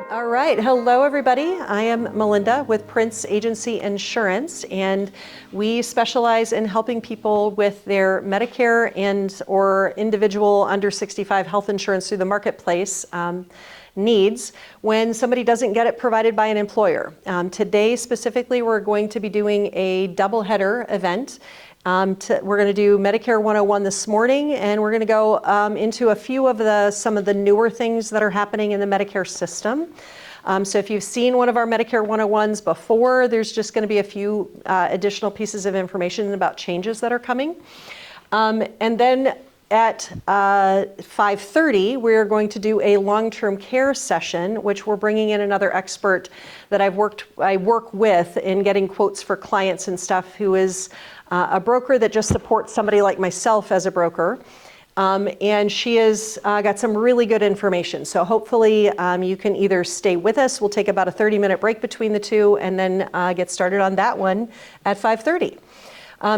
All right, hello everybody. I am Melinda with Prince Agency Insurance, and we specialize in helping people with their Medicare and or individual under 65 health insurance through the marketplace needs when somebody doesn't get it provided by an employer. Today specifically, we're going to be doing a double-header event. We're going to do Medicare 101 this morning, and we're going to go into a few of some of the newer things that are happening in the Medicare system. So if you've seen one of our Medicare 101s before, there's just going to be a few additional pieces of information about changes that are coming. And then at 5:30, we're going to do a long-term care session, which we're bringing in another expert that I work with in getting quotes for clients and stuff, who is a broker that just supports somebody like myself as a broker. And she has got some really good information. So hopefully you can either stay with us. We'll take about a 30-minute break between the two and then get started on that one at 5:30.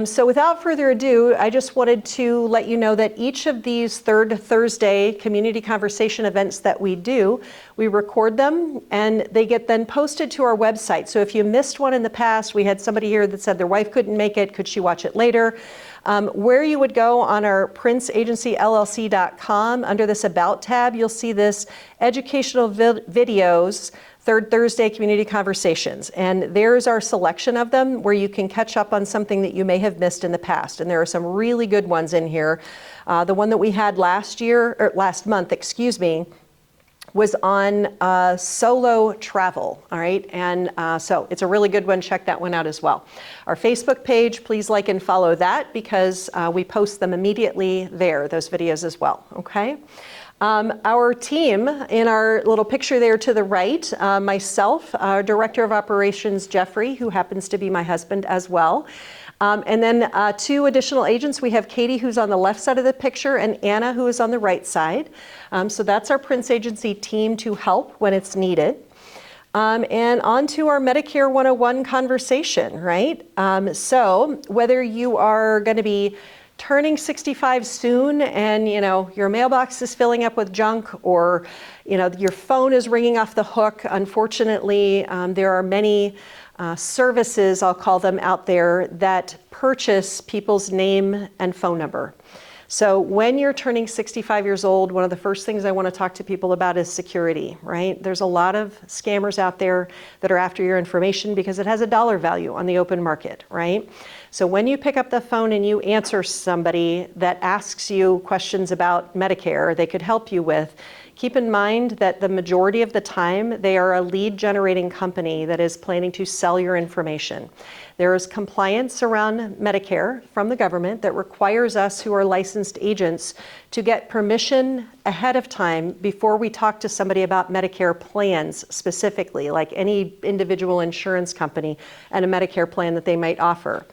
So without further ado, I just wanted to let you know that each of these third Thursday community conversation events that we do, we record them and they get then posted to our website. So if you missed one in the past, we had somebody here that said their wife couldn't make it, could she watch it later? Where you would go on our princeagencyllc.com, under this About tab, you'll see this educational videos, Third Thursday Community Conversations. And there's our selection of them where you can catch up on something that you may have missed in the past. And there are some really good ones in here. The one that we had last month, was on solo travel, all right? And so it's a really good one. Check that one out as well. Our Facebook page, please like and follow that, because we post them immediately there, those videos as well, okay? Our team, in our little picture there to the right, myself, our Director of Operations, Jeffrey, who happens to be my husband as well. And then two additional agents. We have Katie, who's on the left side of the picture, and Anna, who is on the right side. So that's our Prince Agency team to help when it's needed. And on to our Medicare 101 conversation, right? So whether you are going to be turning 65 soon and your mailbox is filling up with junk, or your phone is ringing off the hook, unfortunately there are many services, I'll call them, out there that purchase people's name and phone number. So when you're turning 65 years old, one of the first things I want to talk to people about is security, right? There's a lot of scammers out there that are after your information because it has a dollar value on the open market, right? So when you pick up the phone and you answer somebody that asks you questions about Medicare they could help you with, keep in mind that the majority of the time they are a lead generating company that is planning to sell your information. There is compliance around Medicare from the government that requires us who are licensed agents to get permission ahead of time before we talk to somebody about Medicare plans specifically, like any individual insurance company and a Medicare plan that they might offer.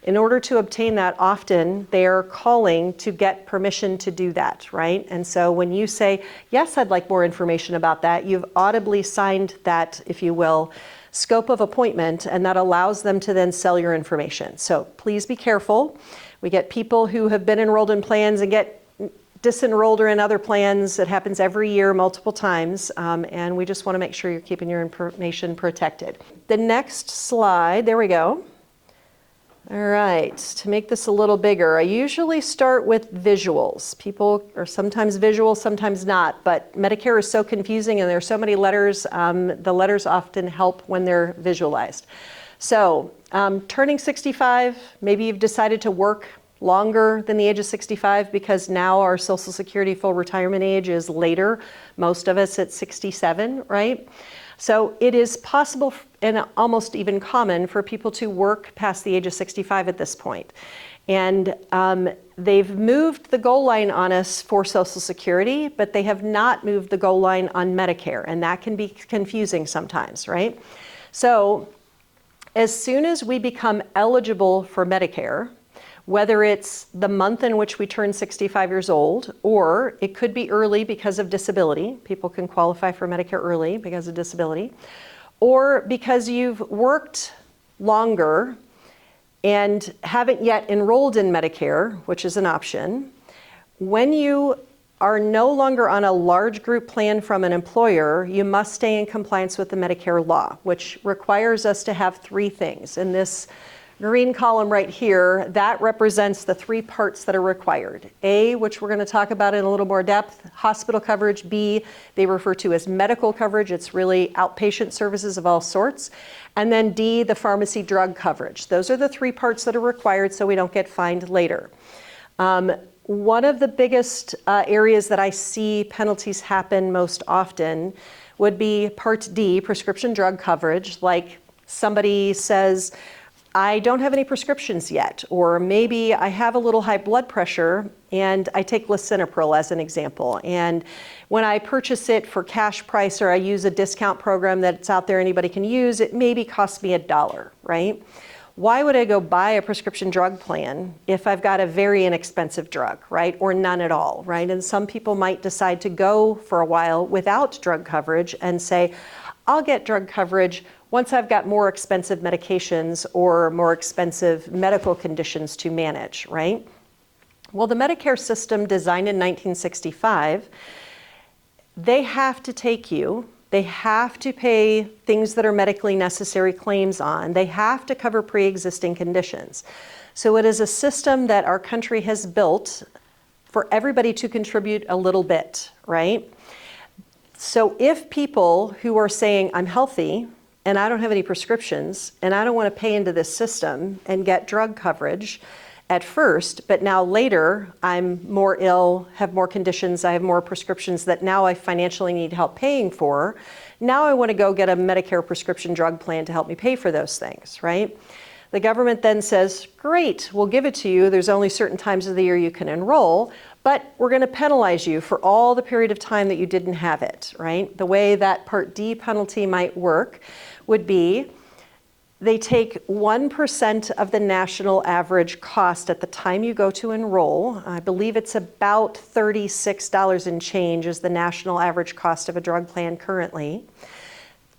In order to obtain that, often they're calling to get permission to do that, right? And so when you say, yes, I'd like more information about that, you've audibly signed that, if you will, scope of appointment, and that allows them to then sell your information. So please be careful. We get people who have been enrolled in plans and get disenrolled or in other plans. It happens every year, multiple times, and we just want to make sure you're keeping your information protected. The next slide, there we go. All right, to make this a little bigger, I usually start with visuals. People are sometimes visual, sometimes not, but Medicare is so confusing and there are so many letters, the letters often help when they're visualized. So, turning 65, maybe you've decided to work longer than the age of 65 because now our Social Security full retirement age is later, most of us at 67, right? So it is possible and almost even common for people to work past the age of 65 at this point. And they've moved the goal line on us for Social Security, but they have not moved the goal line on Medicare, and that can be confusing sometimes, right? So as soon as we become eligible for Medicare, whether it's the month in which we turn 65 years old, or it could be early because of disability. People can qualify for Medicare early because of disability, or because you've worked longer and haven't yet enrolled in Medicare, which is an option. When you are no longer on a large group plan from an employer, you must stay in compliance with the Medicare law, which requires us to have 3 things. In this green column right here, that represents the 3 parts that are required. A, which we're going to talk about in a little more depth, hospital coverage. B, they refer to as medical coverage. It's really outpatient services of all sorts. And then D, the pharmacy drug coverage. Those are the 3 parts that are required so we don't get fined later. One of the biggest areas that I see penalties happen most often would be Part D, prescription drug coverage. Like somebody says, I don't have any prescriptions yet, or maybe I have a little high blood pressure and I take lisinopril as an example. And when I purchase it for cash price or I use a discount program that's out there anybody can use, it maybe costs me $1, right? Why would I go buy a prescription drug plan if I've got a very inexpensive drug, right? Or none at all, right? And some people might decide to go for a while without drug coverage and say, I'll get drug coverage once I've got more expensive medications or more expensive medical conditions to manage, right? Well, the Medicare system designed in 1965, they have to take you. They have to pay things that are medically necessary claims on. They have to cover pre-existing conditions. So it is a system that our country has built for everybody to contribute a little bit, right? So if people who are saying, I'm healthy and I don't have any prescriptions and I don't want to pay into this system and get drug coverage at first, but now later I'm more ill, have more conditions, I have more prescriptions that now I financially need help paying for. Now I want to go get a Medicare prescription drug plan to help me pay for those things, right? The government then says, great, we'll give it to you. There's only certain times of the year you can enroll, but we're going to penalize you for all the period of time that you didn't have it, right? The way that Part D penalty might work would be they take 1% of the national average cost at the time you go to enroll. I believe it's about $36 and change is the national average cost of a drug plan currently.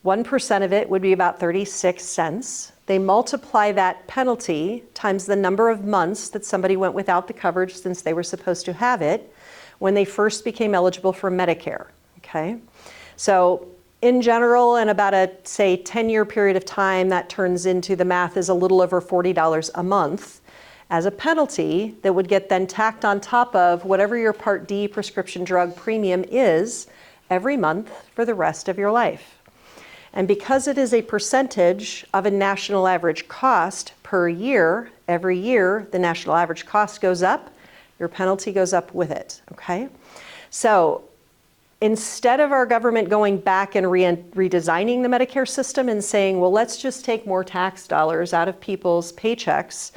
1% of it would be about 36 cents. They multiply that penalty times the number of months that somebody went without the coverage since they were supposed to have it when they first became eligible for Medicare, okay? So in general, in about a, say, 10-year period of time, that turns into, the math is a little over $40 a month as a penalty that would get then tacked on top of whatever your Part D prescription drug premium is every month for the rest of your life. And because it is a percentage of a national average cost per year, every year the national average cost goes up, your penalty goes up with it, okay? So instead of our government going back and redesigning the Medicare system and saying, well, let's just take more tax dollars out of people's paychecks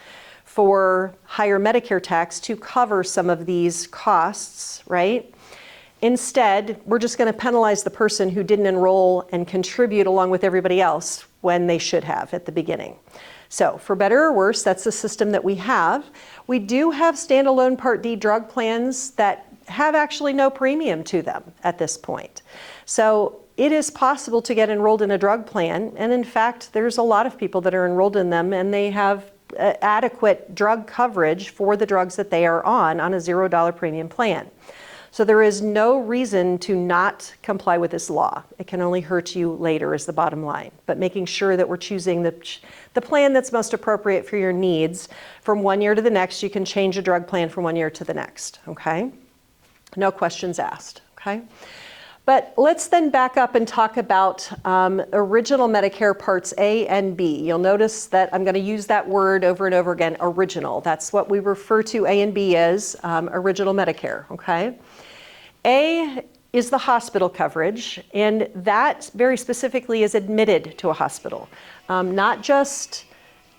for higher Medicare tax to cover some of these costs, right? Instead, we're just going to penalize the person who didn't enroll and contribute along with everybody else when they should have at the beginning. So for better or worse, that's the system that we have. We do have standalone Part D drug plans that have actually no premium to them at this point. So it is possible to get enrolled in a drug plan. And in fact, there's a lot of people that are enrolled in them and they have adequate drug coverage for the drugs that they are on a $0 premium plan. So there is no reason to not comply with this law. It can only hurt you later is the bottom line. But making sure that we're choosing the plan that's most appropriate for your needs. From one year to the next, you can change a drug plan from one year to the next, okay? No questions asked, okay? But let's then back up and talk about original Medicare Parts A and B. You'll notice that I'm going to use that word over and over again, original. That's what we refer to A and B as, original Medicare, okay? A is the hospital coverage, and that very specifically is admitted to a hospital. Not just,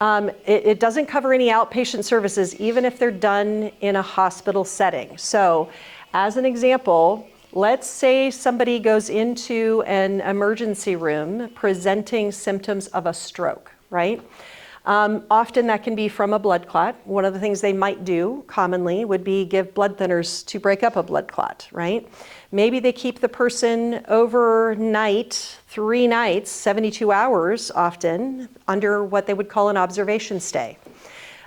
it doesn't cover any outpatient services, even if they're done in a hospital setting. So as an example, let's say somebody goes into an emergency room presenting symptoms of a stroke, right? Often that can be from a blood clot. One of the things they might do commonly would be give blood thinners to break up a blood clot, right? Maybe they keep the person overnight, 3 nights, 72 hours often, under what they would call an observation stay.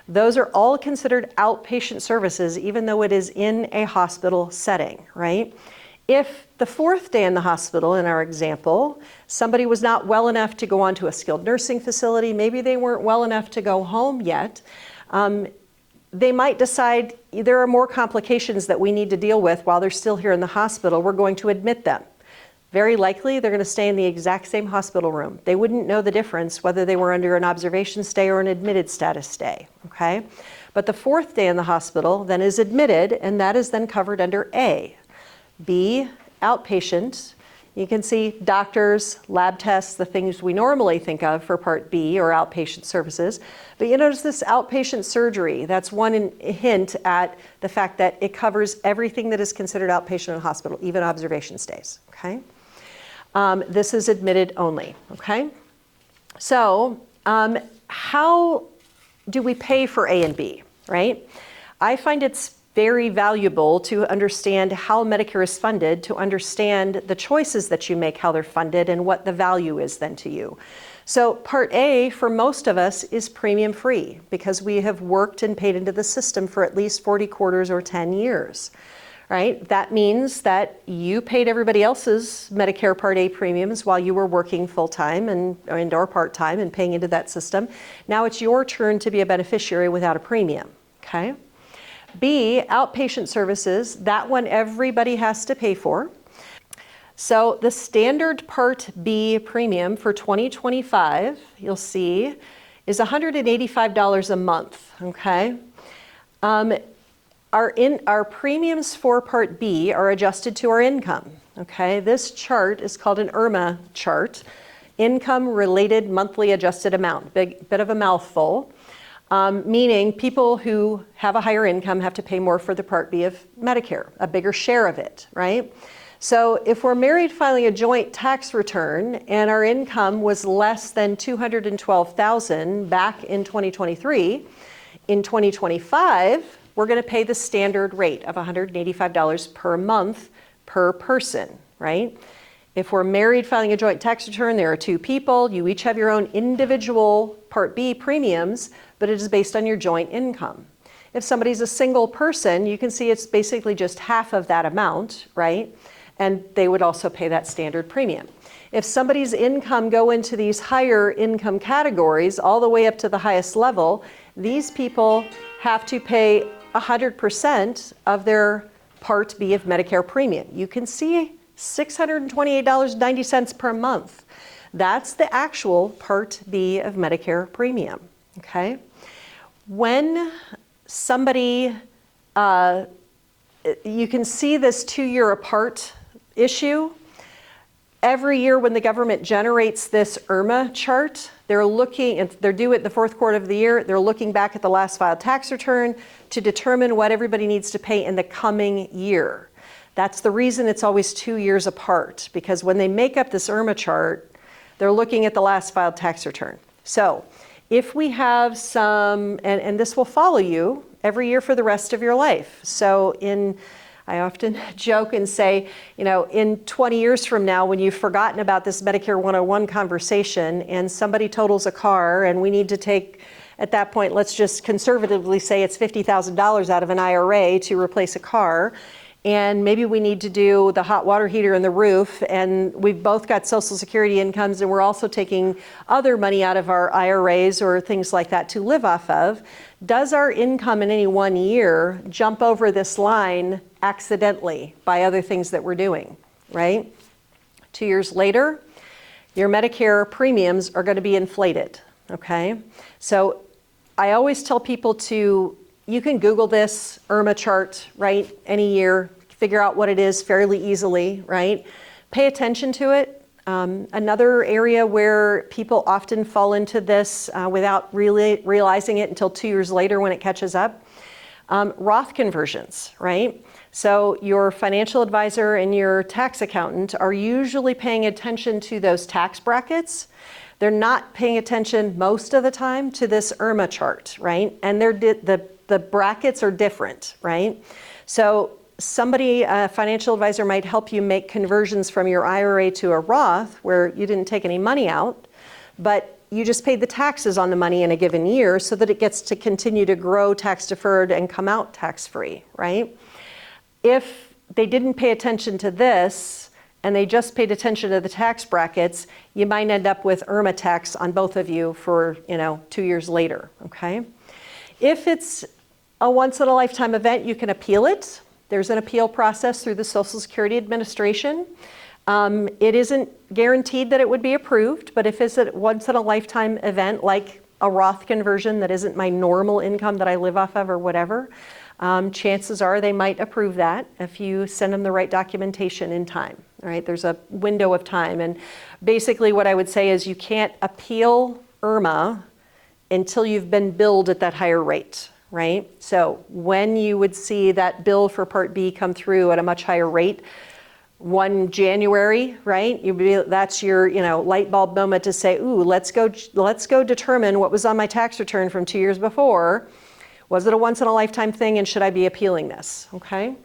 Those are all considered outpatient services, even though it is in a hospital setting, right? If the fourth day in the hospital, in our example, somebody was not well enough to go on to a skilled nursing facility, maybe they weren't well enough to go home yet, they might decide there are more complications that we need to deal with while they're still here in the hospital. We're going to admit them. Very likely they're going to stay in the exact same hospital room. They wouldn't know the difference whether they were under an observation stay or an admitted status stay, okay? But the fourth day in the hospital then is admitted, and that is then covered under A. B, outpatient. You can see doctors, lab tests, the things we normally think of for Part B or outpatient services. But you notice this outpatient surgery, that's one hint at the fact that it covers everything that is considered outpatient in a hospital, even observation stays, okay? This is admitted only, okay? So how do we pay for A and B, right? I find it's very valuable to understand how Medicare is funded, to understand the choices that you make, how they're funded, and what the value is then to you. So Part A, for most of us, is premium free because we have worked and paid into the system for at least 40 quarters or 10 years, right? That means that you paid everybody else's Medicare Part A premiums while you were working full-time and or part-time and paying into that system. Now it's your turn to be a beneficiary without a premium, okay? B, outpatient services, that one everybody has to pay for. So the standard Part B premium for 2025, you'll see, is $185 a month, okay? Our premiums for Part B are adjusted to our income, okay? This chart is called an IRMA chart, Income Related Monthly Adjusted Amount, bit of a mouthful. Meaning people who have a higher income have to pay more for the Part B of Medicare, a bigger share of it, right? So if we're married filing a joint tax return and our income was less than $212,000 back in 2023, in 2025, we're going to pay the standard rate of $185 per month per person, right? If we're married filing a joint tax return, there are two people, you each have your own individual Part B premiums, but it is based on your joint income. If somebody's a single person, you can see it's basically just half of that amount, right? And they would also pay that standard premium. If somebody's income go into these higher income categories, all the way up to the highest level, these people have to pay 100% of their Part B of Medicare premium. You can see $628.90 per month. That's the actual Part B of Medicare premium, okay? When somebody, you can see this 2-year apart issue. Every year when the government generates this IRMA chart, they're looking, and they're due at the fourth quarter of the year, they're looking back at the last filed tax return to determine what everybody needs to pay in the coming year. That's the reason it's always 2 years apart, because when they make up this IRMA chart, they're looking at the last filed tax return. So if we have some, and this will follow you every year for the rest of your life. So I often joke and say, you know, in 20 years from now, when you've forgotten about this Medicare 101 conversation and somebody totals a car and we need to take, at that point, let's just conservatively say it's $50,000 out of an IRA to replace a car. And maybe we need to do the hot water heater in the roof, and we've both got Social Security incomes, and we're also taking other money out of our IRAs or things like that to live off of. Does our income in any one year jump over this line accidentally by other things that we're doing, right? 2 years later, your Medicare premiums are going to be inflated, okay? So I always tell people you can Google this IRMA chart, right? Any year, figure out what it is fairly easily, right? Pay attention to it. Another area where people often fall into this without really realizing it until 2 years later when it catches up, Roth conversions, right? So your financial advisor and your tax accountant are usually paying attention to those tax brackets. They're not paying attention most of the time to this IRMA chart, right? And the brackets are different, right? So somebody, a financial advisor might help you make conversions from your IRA to a Roth where you didn't take any money out, but you just paid the taxes on the money in a given year so that it gets to continue to grow tax deferred and come out tax free, right? If they didn't pay attention to this and they just paid attention to the tax brackets, you might end up with IRMA tax on both of you for, 2 years later, okay? If it's a once in a lifetime event, you can appeal it. There's an appeal process through the Social Security Administration. It isn't guaranteed that it would be approved, but if it's a once in a lifetime event, like a Roth conversion that isn't my normal income that I live off of or whatever, chances are they might approve that if you send them the right documentation in time. All right, there's a window of time. And basically what I would say is you can't appeal IRMA until you've been billed at that higher rate, right? So when you would see that bill for Part B come through at a much higher rate, 1 January, right? That's your, light bulb moment to say, ooh, let's go determine what was on my tax return from 2 years before. Was it a once in a lifetime thing, and should I be appealing this? Okay.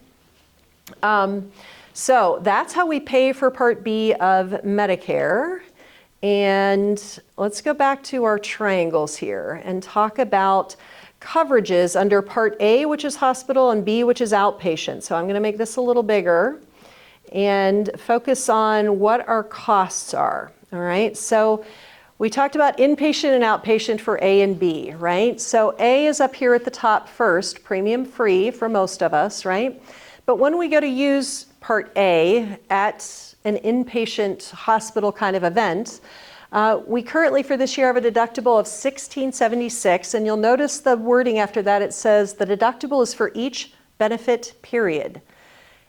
So that's how we pay for Part B of Medicare. And let's go back to our triangles here and talk about coverages under Part A, which is hospital, and B, which is outpatient. So I'm going to make this a little bigger and focus on what our costs are. All right. So we talked about inpatient and outpatient for A and B, right? So A is up here at the top first, premium free for most of us, right? But when we go to use Part A at an inpatient hospital kind of event, we currently for this year have a deductible of $1,676, and you'll notice the wording after that. It says the deductible is for each benefit period.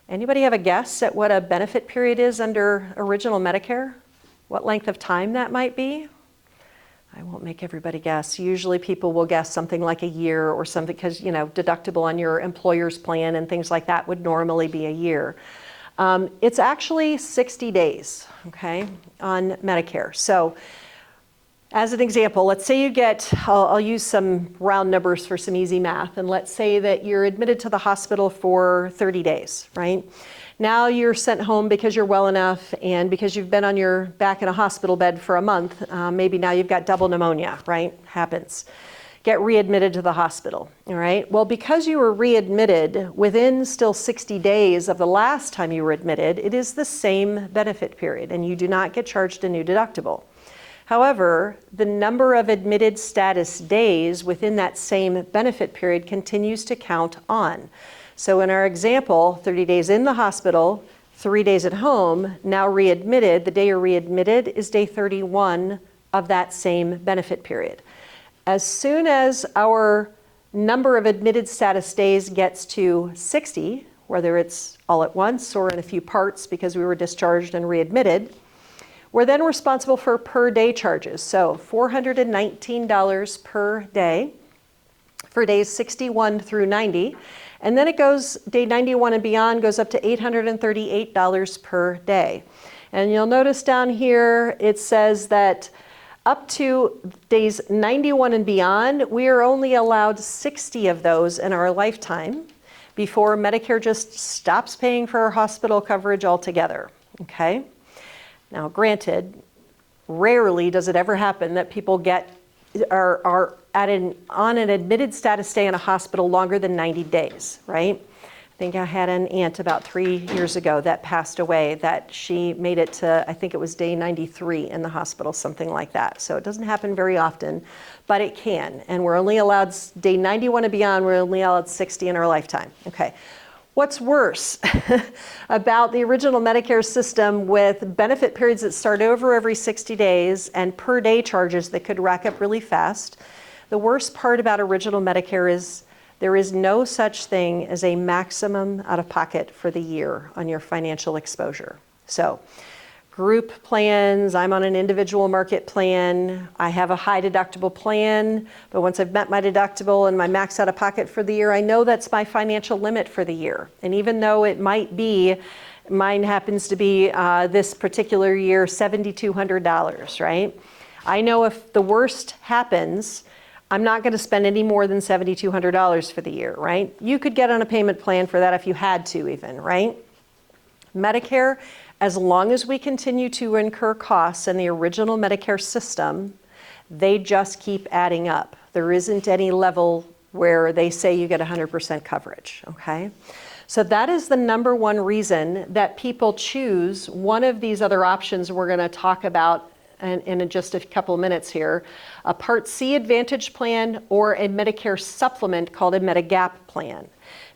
Anybody have a guess at what a benefit period is under original Medicare? What length of time that might be? I won't make everybody guess. Usually people will guess something like a year or something because, deductible on your employer's plan and things like that would normally be a year. It's actually 60 days, okay, on Medicare. So as an example, let's say you get, I'll use some round numbers for some easy math, and let's say that you're admitted to the hospital for 30 days, right? Now you're sent home because you're well enough and because you've been on your back in a hospital bed for a month. Maybe now you've got double pneumonia, right? Happens. Get readmitted to the hospital, all right? Well, because you were readmitted within still 60 days of the last time you were admitted, it is the same benefit period and you do not get charged a new deductible. However, the number of admitted status days within that same benefit period continues to count on. So in our example, 30 days in the hospital, 3 days at home, now readmitted, the day you're readmitted is day 31 of that same benefit period. As soon as our number of admitted status days gets to 60, whether it's all at once or in a few parts because we were discharged and readmitted, we're then responsible for per day charges. So $419 per day for days 61 through 90. And then it goes, day 91 and beyond goes up to $838 per day. And you'll notice down here, it says that up to days 91 and beyond, we are only allowed 60 of those in our lifetime before Medicare just stops paying for our hospital coverage altogether, okay? Now, granted, rarely does it ever happen that people are on an admitted status stay in a hospital longer than 90 days, right? I think I had an aunt about 3 years ago that passed away that she made it to, I think it was day 93 in the hospital, something like that. So it doesn't happen very often, but it can. And we're only allowed day 91 and beyond, we're only allowed 60 in our lifetime. Okay. What's worse about the original Medicare system with benefit periods that start over every 60 days and per day charges that could rack up really fast? The worst part about original Medicare is there is no such thing as a maximum out of pocket for the year on your financial exposure. So group plans, I'm on an individual market plan. I have a high deductible plan, but once I've met my deductible and my max out of pocket for the year, I know that's my financial limit for the year. And even though it might be, mine happens to be this particular year, $7,200, right? I know if the worst happens, I'm not going to spend any more than $7,200 for the year, right? You could get on a payment plan for that if you had to even, right? Medicare, as long as we continue to incur costs in the original Medicare system, They just keep adding up. There isn't any level where they say you get 100% coverage, okay? So that is the number one reason that people choose one of these other options we're going to talk about in just a couple of minutes here, a Part C Advantage plan or a Medicare supplement called a Medigap plan.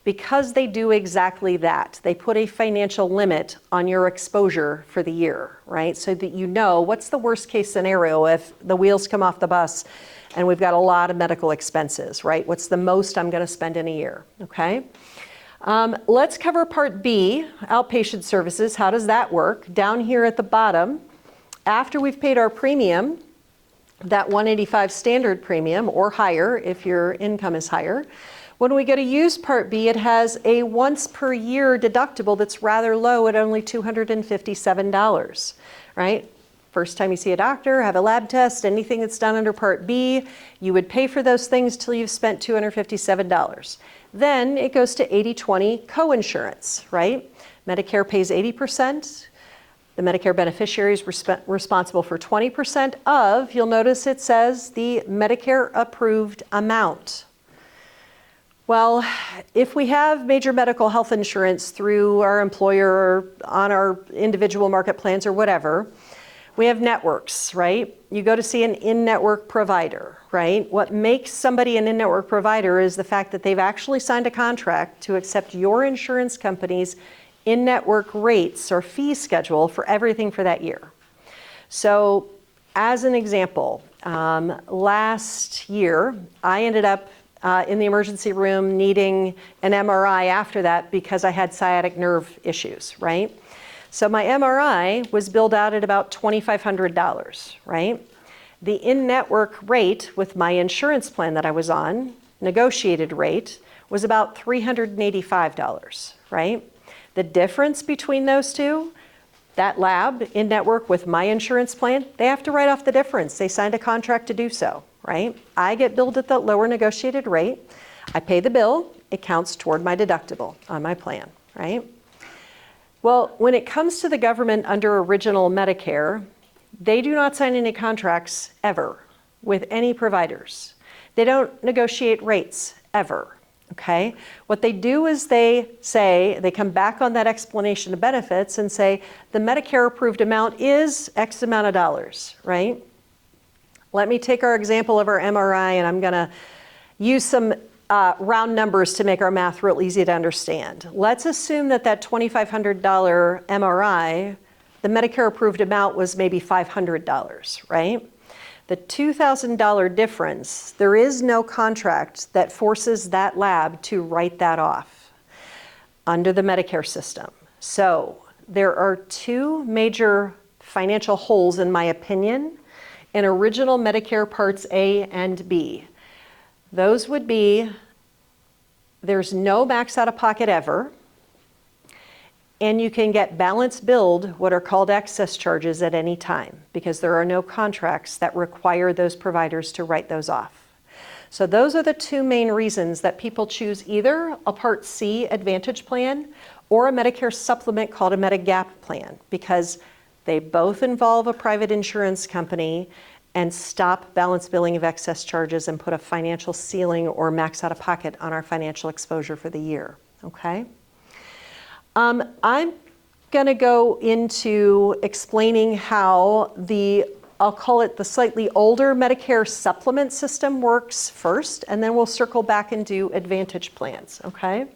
Because they do exactly that. They put a financial limit on your exposure for the year, right? So that you know what's the worst case scenario if the wheels come off the bus and we've got a lot of medical expenses, right? What's the most I'm going to spend in a year, okay? Let's cover Part B, outpatient services. How does that work? Down here at the bottom, after we've paid our premium, that $185 standard premium or higher if your income is higher, when we go to use Part B, it has a once per year deductible that's rather low at only $257, right? First time you see a doctor, have a lab test, anything that's done under Part B, you would pay for those things till you've spent $257. Then it goes to 80-20 coinsurance, right? Medicare pays 80%. The Medicare beneficiary is responsible for 20% of, you'll notice it says, the Medicare approved amount. Well, if we have major medical health insurance through our employer or on our individual market plans or whatever, we have networks, right? You go to see an in-network provider, right? What makes somebody an in-network provider is the fact that they've actually signed a contract to accept your insurance company's in-network rates or fee schedule for everything for that year. So as an example, last year, I ended up in the emergency room needing an MRI after that because I had sciatic nerve issues, right? So my MRI was billed out at about $2,500, right? The in-network rate with my insurance plan that I was on, negotiated rate, was about $385, right? The difference between those two, that lab in-network with my insurance plan, they have to write off the difference. They signed a contract to do so, right? I get billed at the lower negotiated rate. I pay the bill. It counts toward my deductible on my plan, right? Well, when it comes to the government under original Medicare, they do not sign any contracts ever with any providers. They don't negotiate rates ever, okay? What they do is they come back on that explanation of benefits and say, the Medicare approved amount is X amount of dollars, right? Let me take our example of our MRI, and I'm gonna use some round numbers to make our math real easy to understand. Let's assume that that $2,500 MRI, the Medicare approved amount was maybe $500, right? The $2,000 difference, there is no contract that forces that lab to write that off under the Medicare system. So there are two major financial holes, in my opinion, in original Medicare Parts A and B. Those would be, there's no max out of pocket ever, and you can get balance billed, what are called excess charges, at any time, because there are no contracts that require those providers to write those off. So those are the two main reasons that people choose either a Part C Advantage plan or a Medicare supplement called a Medigap plan, because they both involve a private insurance company and stop balance billing of excess charges and put a financial ceiling or max out of pocket on our financial exposure for the year, okay? I'm gonna go into explaining how I'll call it the slightly older Medicare supplement system works first, and then we'll circle back and do Advantage plans, okay?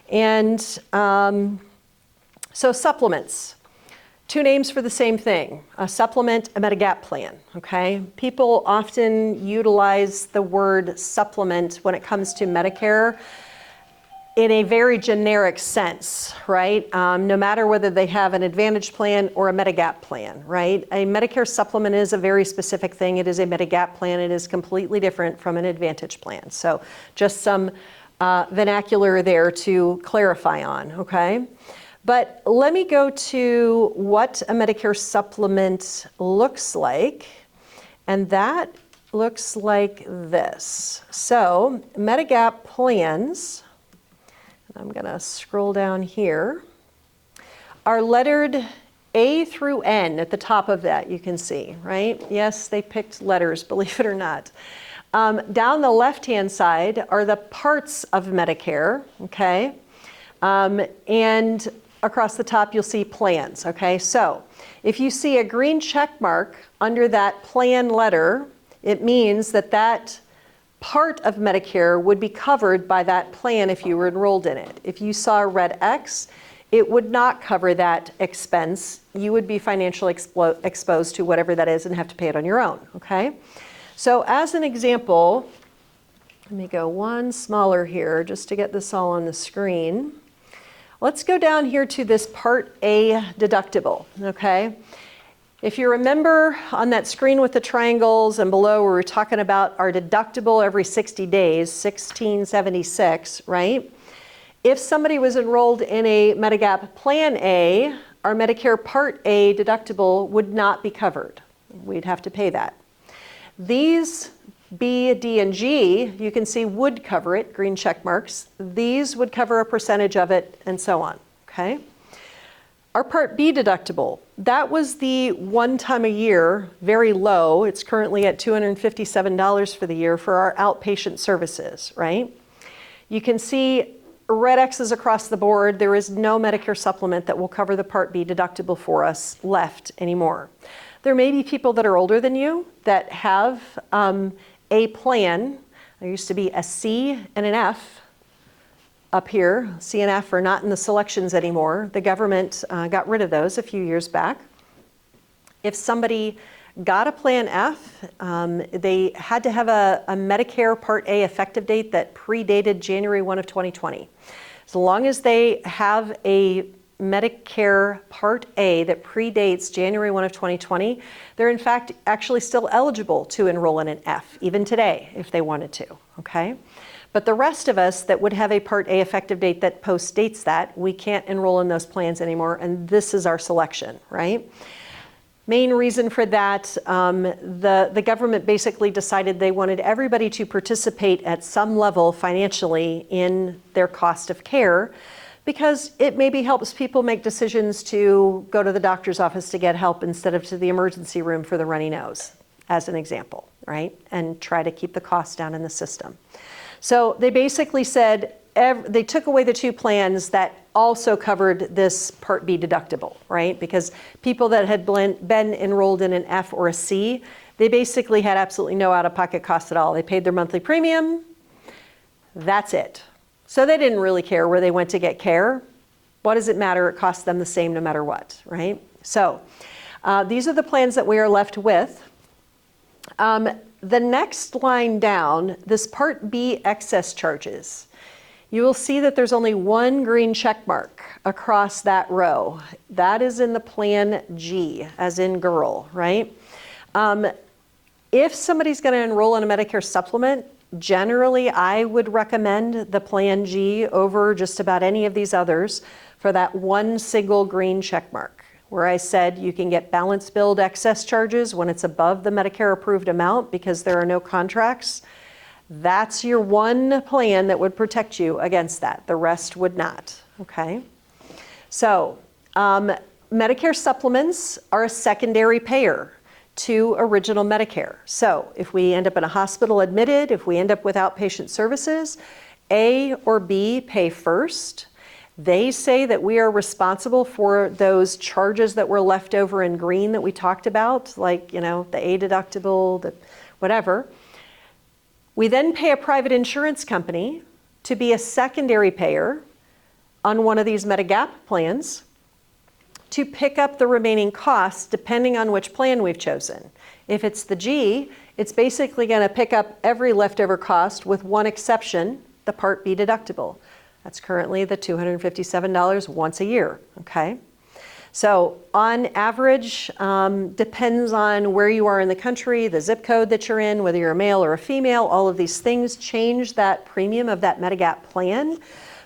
And so supplements. Two names for the same thing, a supplement, a Medigap plan, okay? People often utilize the word supplement when it comes to Medicare in a very generic sense, right? No matter whether they have an Advantage plan or a Medigap plan, right? A Medicare supplement is a very specific thing. It is a Medigap plan. It is completely different from an Advantage plan. So just some vernacular there to clarify on, okay? But let me go to what a Medicare supplement looks like, and that looks like this. So Medigap plans, I'm gonna scroll down here, are lettered A through N at the top of that, you can see, right? Yes, they picked letters, believe it or not. Down the left-hand side are the parts of Medicare, okay? And across the top, you'll see plans, okay? So if you see a green check mark under that plan letter, it means that that part of Medicare would be covered by that plan if you were enrolled in it. If you saw a red X, it would not cover that expense. You would be financially exposed to whatever that is and have to pay it on your own, okay? So as an example, let me go one smaller here just to get this all on the screen. Let's go down here to this Part A deductible, okay? If you remember on that screen with the triangles and below, we were talking about our deductible every 60 days, $1,676, right? If somebody was enrolled in a Medigap Plan A, our Medicare Part A deductible would not be covered. We'd have to pay that. These B, D, and G, you can see would cover it, green check marks. These would cover a percentage of it, and so on, okay? Our Part B deductible, that was the one time a year, very low. It's currently at $257 for the year for our outpatient services, right? You can see red X's across the board. There is no Medicare supplement that will cover the Part B deductible for us left anymore. There may be people that are older than you that have a plan. There used to be a C and an F up here. C and F are not in the selections anymore. The government got rid of those a few years back. If somebody got a Plan F, they had to have a Medicare Part A effective date that predated January 1 of 2020. As long as they have a Medicare Part A that predates January 1 of 2020, they're in fact actually still eligible to enroll in an F, even today, if they wanted to, okay? But the rest of us that would have a Part A effective date that postdates that, we can't enroll in those plans anymore, and this is our selection, right? Main reason for that, the government basically decided they wanted everybody to participate at some level financially in their cost of care, because it maybe helps people make decisions to go to the doctor's office to get help instead of to the emergency room for the runny nose, as an example, right? And try to keep the costs down in the system. So they basically said, they took away the two plans that also covered this Part B deductible, right? Because people that had been enrolled in an F or a C, they basically had absolutely no out-of-pocket costs at all. They paid their monthly premium, that's it. So they didn't really care where they went to get care. What does it matter? It costs them the same no matter what, right? So these are the plans that we are left with. The next line down, this Part B excess charges, you will see that there's only one green check mark across that row. That is in the Plan G, as in girl, right? If somebody's going to enroll in a Medicare supplement, generally, I would recommend the Plan G over just about any of these others for that one single green check mark, where I said you can get balance billed excess charges when it's above the Medicare approved amount because there are no contracts. That's your one plan that would protect you against that. The rest would not, okay? So Medicare supplements are a secondary payer to original Medicare. So if we end up in a hospital admitted, if we end up with outpatient services, A or B pay first. They say that we are responsible for those charges that were left over in green that we talked about, like, you know, the A deductible, the whatever. We then pay a private insurance company to be a secondary payer on one of these Medigap plans to pick up the remaining costs depending on which plan we've chosen. If it's the G, it's basically going to pick up every leftover cost with one exception, the Part B deductible. That's currently the $257 once a year, okay? So on average, depends on where you are in the country, the zip code that you're in, whether you're a male or a female, all of these things change that premium of that Medigap plan.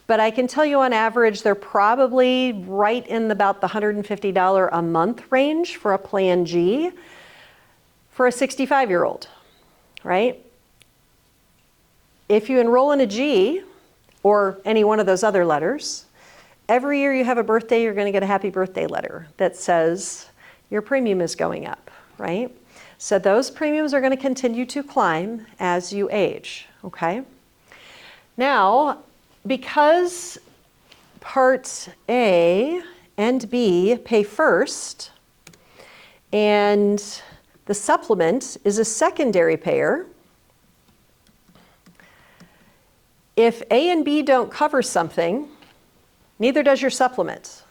But I can tell you on average, they're probably right in about the $150 a month range for a Plan G for a 65-year-old, right? If you enroll in a G or any one of those other letters, Every year you have a birthday, you're going to get a happy birthday letter that says your premium is going up, right? So those premiums are going to continue to climb as you age, okay? Now, because Parts A and B pay first, and the supplement is a secondary payer, if A and B don't cover something, neither does your supplement.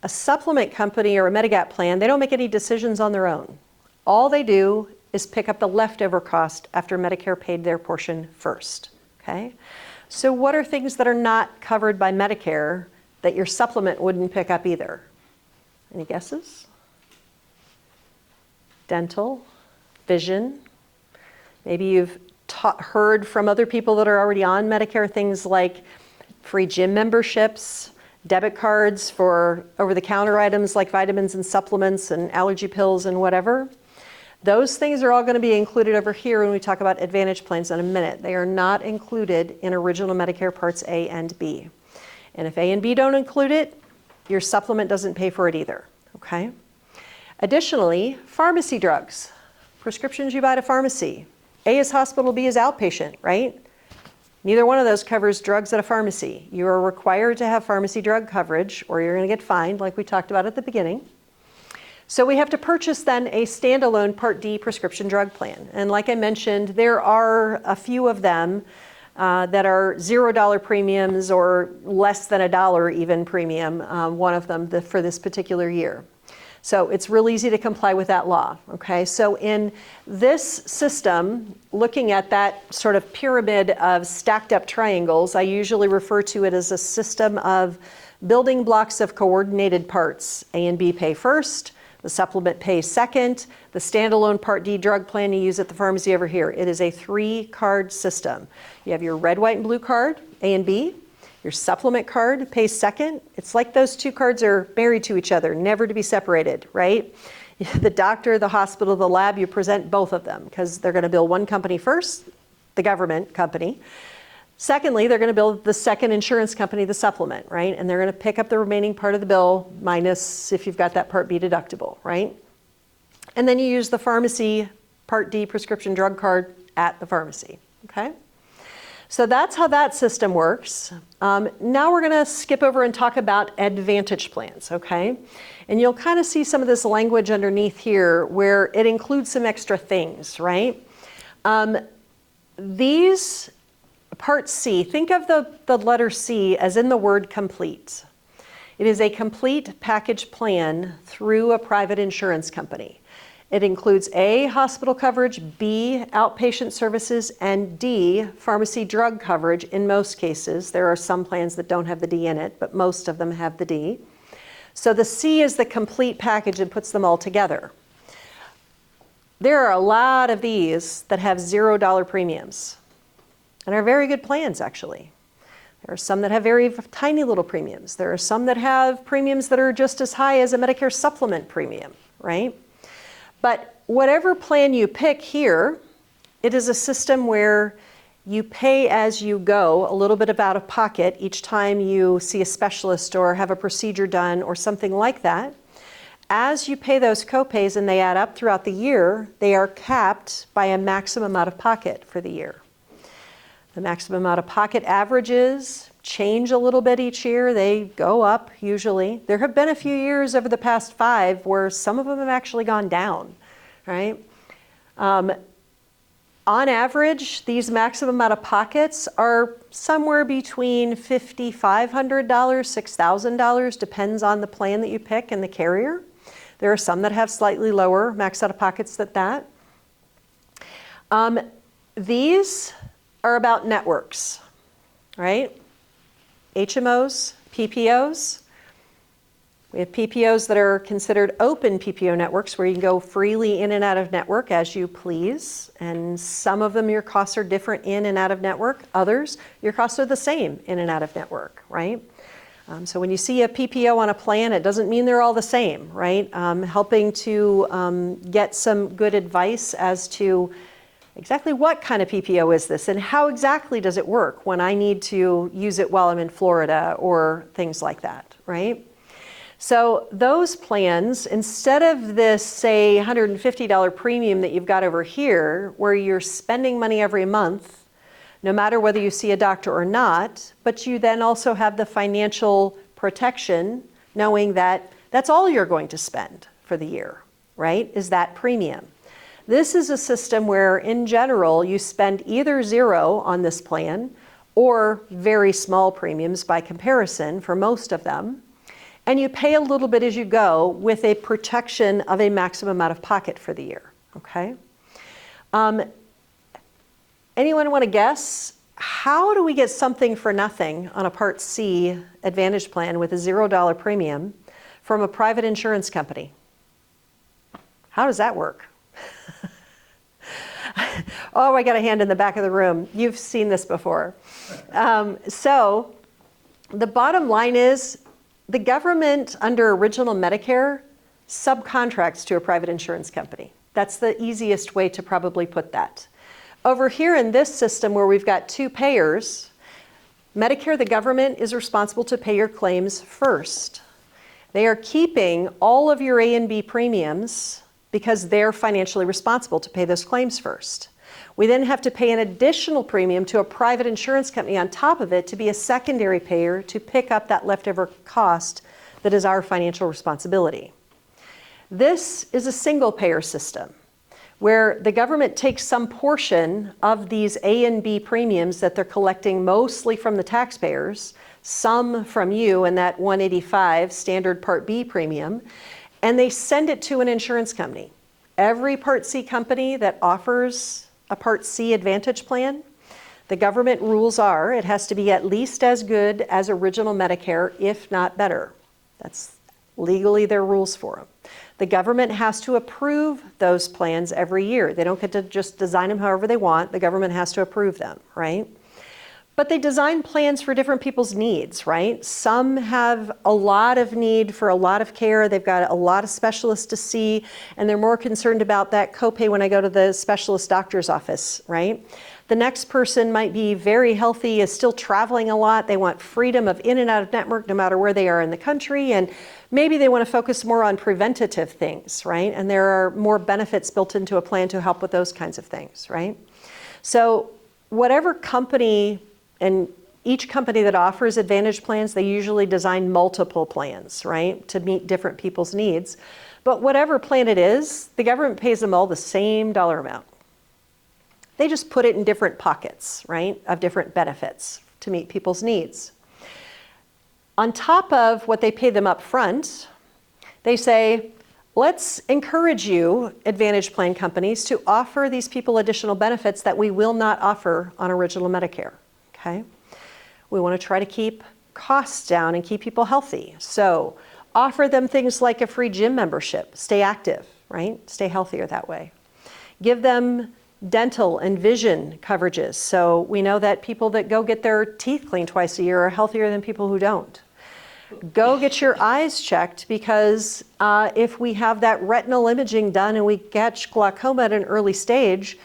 A supplement company or a Medigap plan, they don't make any decisions on their own. All they do is pick up the leftover cost after Medicare paid their portion first, okay? So what are things that are not covered by Medicare that your supplement wouldn't pick up either? Any guesses? Dental, vision. Maybe you've heard from other people that are already on Medicare things like free gym memberships, debit cards for over-the-counter items like vitamins and supplements and allergy pills and whatever. Those things are all going to be included over here when we talk about Advantage plans in a minute. They are not included in original Medicare Parts A and B. And if A and B don't include it, your supplement doesn't pay for it either, okay? Additionally, pharmacy drugs, prescriptions you buy at a pharmacy. A is hospital, B is outpatient, right? Neither one of those covers drugs at a pharmacy. You are required to have pharmacy drug coverage or you're going to get fined like we talked about at the beginning. So we have to purchase then a standalone Part D prescription drug plan. And like I mentioned, there are a few of them that are $0 premiums or less than $1 even premium, one of them for this particular year. So it's real easy to comply with that law, okay? So in this system, looking at that sort of pyramid of stacked up triangles, I usually refer to it as a system of building blocks of coordinated parts. A and B pay first, the supplement pays second, the standalone Part D drug plan you use at the pharmacy over here. It is a 3-card system. You have your red, white, and blue card, A and B. Your supplement card pays second. It's like those 2 cards are married to each other, never to be separated, right? The doctor, the hospital, the lab, you present both of them because they're going to bill one company first, the government company. Secondly, they're going to bill the second insurance company, the supplement, right? And they're going to pick up the remaining part of the bill minus if you've got that Part B deductible, right? And then you use the pharmacy Part D prescription drug card at the pharmacy, okay? So that's how that system works. Now we're going to skip over and talk about Advantage plans, okay? And you'll kind of see some of this language underneath here where it includes some extra things, right? These Part C, think of the letter C as in the word complete. It is a complete package plan through a private insurance company. It includes A, hospital coverage, B, outpatient services, and D, pharmacy drug coverage in most cases. There are some plans that don't have the D in it, but most of them have the D. So the C is the complete package and puts them all together. There are a lot of these that have $0 premiums and are very good plans, actually. There are some that have very tiny little premiums. There are some that have premiums that are just as high as a Medicare supplement premium, right? But whatever plan you pick here, it is a system where you pay as you go, a little bit of out of pocket each time you see a specialist or have a procedure done or something like that. As you pay those copays and they add up throughout the year, they are capped by a maximum out of pocket for the year. The maximum out of pocket averages change a little bit each year. They go up usually. There have been a few years over the past 5 where some of them have actually gone down, right? On average, these maximum out of pockets are somewhere between $5,500, $6,000, depends on the plan that you pick and the carrier. There are some that have slightly lower max out of pockets than that. These are about networks, right? HMOs, PPOs. We have PPOs that are considered open PPO networks where you can go freely in and out of network as you please. And some of them, your costs are different in and out of network. Others, your costs are the same in and out of network, right? So when you see a PPO on a plan, it doesn't mean they're all the same, right? Helping to get some good advice as to exactly what kind of PPO is this and how exactly does it work when I need to use it while I'm in Florida or things like that, right? So those plans, instead of this, say, $150 premium that you've got over here, where you're spending money every month, no matter whether you see a doctor or not, but you then also have the financial protection, knowing that that's all you're going to spend for the year, right, is that premium. This is a system where, in general, you spend either zero on this plan or very small premiums by comparison for most of them. And you pay a little bit as you go with a protection of a maximum out of pocket for the year, okay? Anyone want to guess? How do we get something for nothing on a Part C Advantage plan with a $0 premium from a private insurance company? How does that work? Oh, I got a hand in the back of the room. You've seen this before. So the bottom line is, the government, under Original Medicare, subcontracts to a private insurance company. That's the easiest way to probably put that. Over here in this system where we've got two payers, Medicare, the government, is responsible to pay your claims first. They are keeping all of your A and B premiums because they're financially responsible to pay those claims first. We then have to pay an additional premium to a private insurance company on top of it to be a secondary payer to pick up that leftover cost that is our financial responsibility. This is a single payer system where the government takes some portion of these A and B premiums that they're collecting mostly from the taxpayers, some from you and that $185 standard Part B premium, and they send it to an insurance company. Every Part C company that offers a Part C Advantage plan, the government rules are it has to be at least as good as Original Medicare, if not better. That's legally their rules for them. The government has to approve those plans every year. They don't get to just design them however they want. The government has to approve them, right? But they design plans for different people's needs, right? Some have a lot of need for a lot of care. They've got a lot of specialists to see, and they're more concerned about that copay when I go to the specialist doctor's office, right? The next person might be very healthy, is still traveling a lot. They want freedom of in and out of network no matter where they are in the country, and maybe they want to focus more on preventative things, right? And there are more benefits built into a plan to help with those kinds of things, right? So whatever company, and each company that offers Advantage plans, they usually design multiple plans, right, to meet different people's needs. But whatever plan it is, the government pays them all the same dollar amount. They just put it in different pockets, right, of different benefits to meet people's needs. On top of what they pay them up front, they say, let's encourage you, Advantage plan companies, to offer these people additional benefits that we will not offer on Original Medicare. Okay? We want to try to keep costs down and keep people healthy. So offer them things like a free gym membership. Stay active, right? Stay healthier that way. Give them dental and vision coverages. So we know that people that go get their teeth cleaned twice a year are healthier than people who don't. Go get your eyes checked, because if we have that retinal imaging done and we catch glaucoma at an early stage,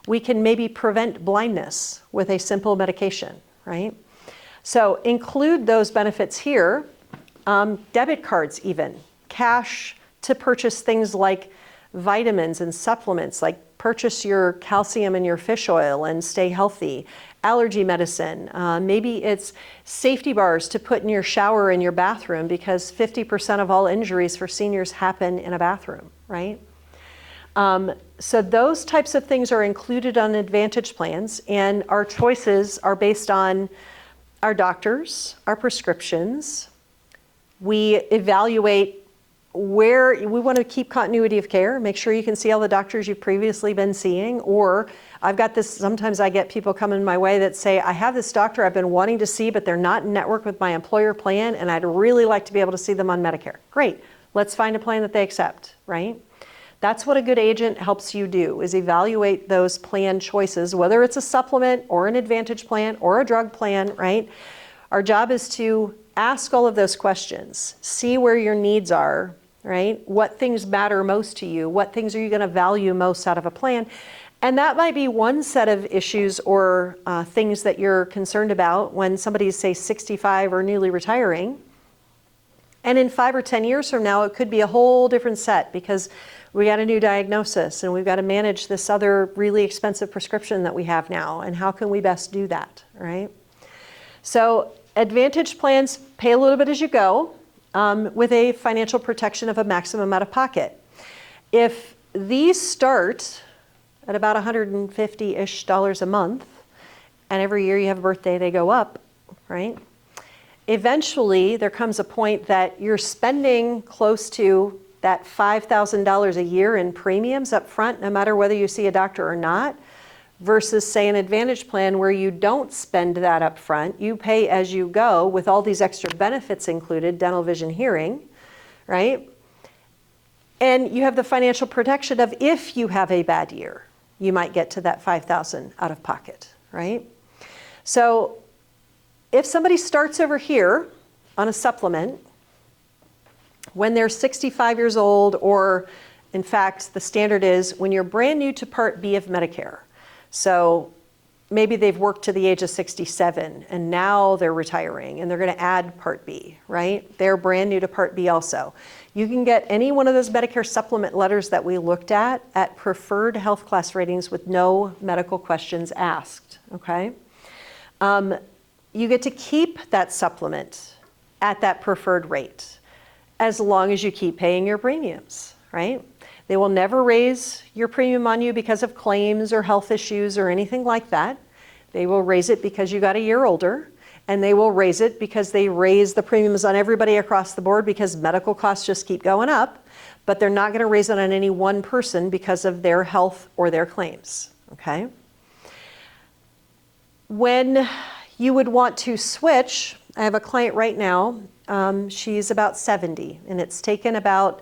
we can maybe prevent blindness with a simple medication, right? So include those benefits here. Debit cards even, cash to purchase things like vitamins and supplements, like purchase your calcium and your fish oil and stay healthy. Allergy medicine, maybe it's safety bars to put in your shower in your bathroom, because 50% of all injuries for seniors happen in a bathroom, right? So those types of things are included on Advantage plans, and our choices are based on our doctors, our prescriptions. We evaluate where we want to keep continuity of care, make sure you can see all the doctors you've previously been seeing. Or I've got this, sometimes I get people coming my way that say, I have this doctor I've been wanting to see, but they're not in network with my employer plan, and I'd really like to be able to see them on Medicare. Great, let's find a plan that they accept, right? That's what a good agent helps you do, is evaluate those plan choices, whether it's a supplement or an Advantage plan or a drug plan, right? Our job is to ask all of those questions, see where your needs are, right? What things matter most to you? What things are you going to value most out of a plan? And that might be one set of issues or things that you're concerned about when somebody's, say, 65 or newly retiring. And in 5 or 10 years from now, it could be a whole different set because we got a new diagnosis and we've got to manage this other really expensive prescription that we have now. And how can we best do that, right? So Advantage plans pay a little bit as you go with a financial protection of a maximum out of pocket. If these start at about $150-ish a month, and every year you have a birthday, they go up, right? Eventually, there comes a point that you're spending close to that $5,000 a year in premiums up front, no matter whether you see a doctor or not, versus, say, an Advantage plan where you don't spend that up front. You pay as you go with all these extra benefits included, dental, vision, hearing, right? And you have the financial protection of if you have a bad year, you might get to that $5,000 out of pocket, right? So if somebody starts over here on a supplement when they're 65 years old, or in fact, the standard is when you're brand new to Part B of Medicare. So maybe they've worked to the age of 67 and now they're retiring and they're going to add Part B, right? They're brand new to Part B also. You can get any one of those Medicare supplement letters that we looked at preferred health class ratings with no medical questions asked, okay? You get to keep that supplement at that preferred rate as long as you keep paying your premiums, right? They will never raise your premium on you because of claims or health issues or anything like that. They will raise it because you got a year older, and they will raise it because they raise the premiums on everybody across the board because medical costs just keep going up, but they're not going to raise it on any one person because of their health or their claims, okay? When you would want to switch, I have a client right now, she's about 70, and it's taken about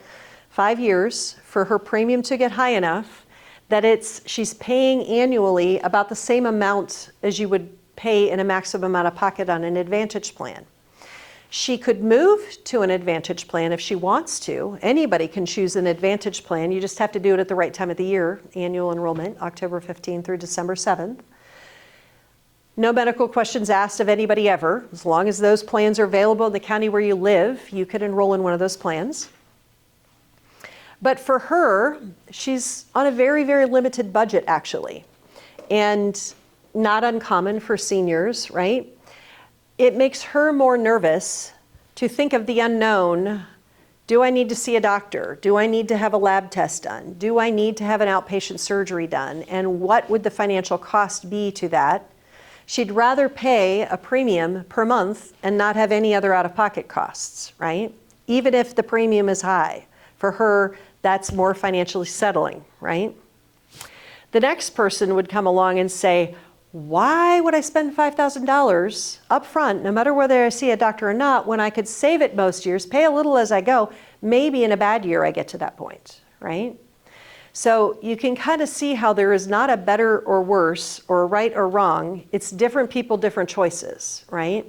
5 years for her premium to get high enough that she's paying annually about the same amount as you would pay in a maximum out of pocket on an Advantage plan. She could move to an Advantage plan if she wants to. Anybody can choose an Advantage plan. You just have to do it at the right time of the year, annual enrollment, October 15th through December 7th. No medical questions asked of anybody ever. As long as those plans are available in the county where you live, you could enroll in one of those plans. But for her, she's on a very, very limited budget, actually, and not uncommon for seniors, right? It makes her more nervous to think of the unknown. Do I need to see a doctor? Do I need to have a lab test done? Do I need to have an outpatient surgery done? And what would the financial cost be to that? She'd rather pay a premium per month and not have any other out-of-pocket costs, right? Even if the premium is high. For her, that's more financially settling, right? The next person would come along and say, why would I spend $5,000 up front, no matter whether I see a doctor or not, when I could save it most years, pay a little as I go, maybe in a bad year I get to that point, right? So you can kind of see how there is not a better or worse or right or wrong. It's different people, different choices, right?